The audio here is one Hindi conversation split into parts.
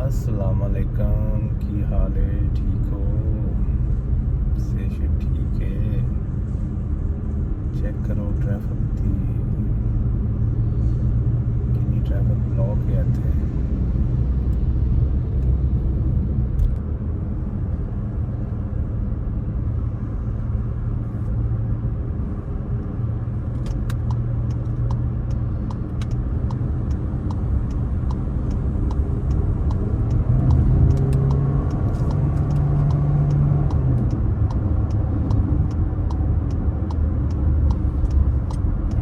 अस्सलाम वालेकुम, की हाल है? ठीक हो? सेशन ठीक है? चेक करो ट्रैफिक थी कितनी ट्रैफिक ब्लॉक है इत्थे।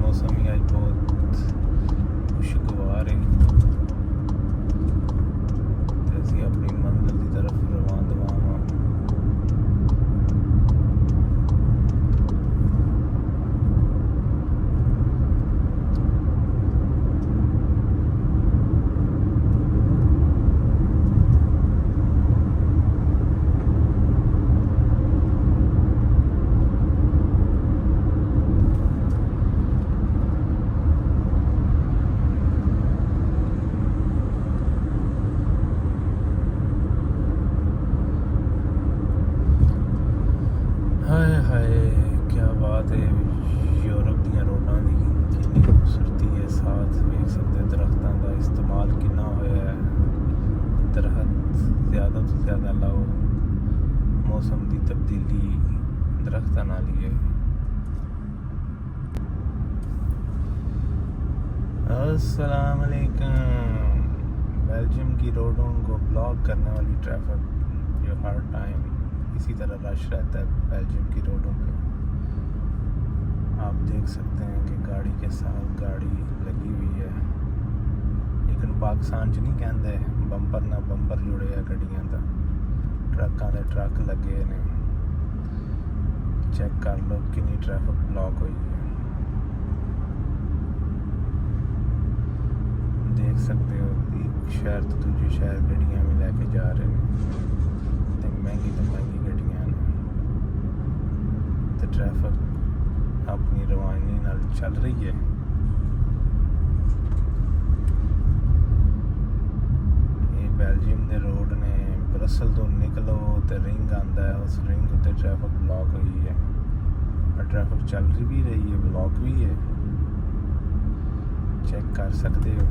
मौसम ही आज बहुत खुशगवार है। ਅਸੀਂ ਆਪਣੀ ਮੰਜ਼ਿਲ ਦੀ ਤਰਫ ਰਵਾਨਾ ਦਵਾਵਾਂ। हाय हाय, क्या बात है। यूरोप ਦੀਆਂ ਰੋਡਾਂ ਦੀ ਕਿੰਨੀ ਖੂਬਸੂਰਤੀ ਹੈ। ਸਾਥ ਵੇਖ ਸਕਦੇ ਦਰਖਤਾਂ ਦਾ ਇਸਤੇਮਾਲ ਕਿੰਨਾ ਹੋਇਆ ਹੈ। ਦਰਖਤ ਜ਼ਿਆਦਾ ਤੋਂ ਜ਼ਿਆਦਾ ਲਾਓ। ਮੌਸਮ ਦੀ ਤਬਦੀਲੀ दरख्त ਨਾਲ ही है। अस्सलाम वालेकुम। बेल्जियम की रोडों को ब्लॉक करने वाली ट्रैफिक जो हर टाइम इसी तरह रश रहता है बेल्जियम की रोडों पे। आप देख सकते हैं कि गाड़ी के साथ गाड़ी लगी हुई है, लेकिन पाकिस्तान च नहीं कहते बंपर ना बंपर जुड़े है गड्डियां दा, ट्रकों के ट्रक लगे ने। चेक कर लो कितनी ट्रैफिक ब्लॉक हुई है। देख सकते हो एक शहर तो दूसरे शहर गड्डियां भी लैके जा रहे हैं, तो महंगी गड्डियां ने, तो ट्रैफिक अपनी रवानी नाल चल रही है। ये बेल्जियम के रोड ने। ब्रसल तो निकलो तो रिंग आंदा है, उस रिंग उत्ते ट्रैफिक ब्लॉक हुई है और ट्रैफिक चल भी रही है, ब्लॉक भी है। चेक कर सकते हो।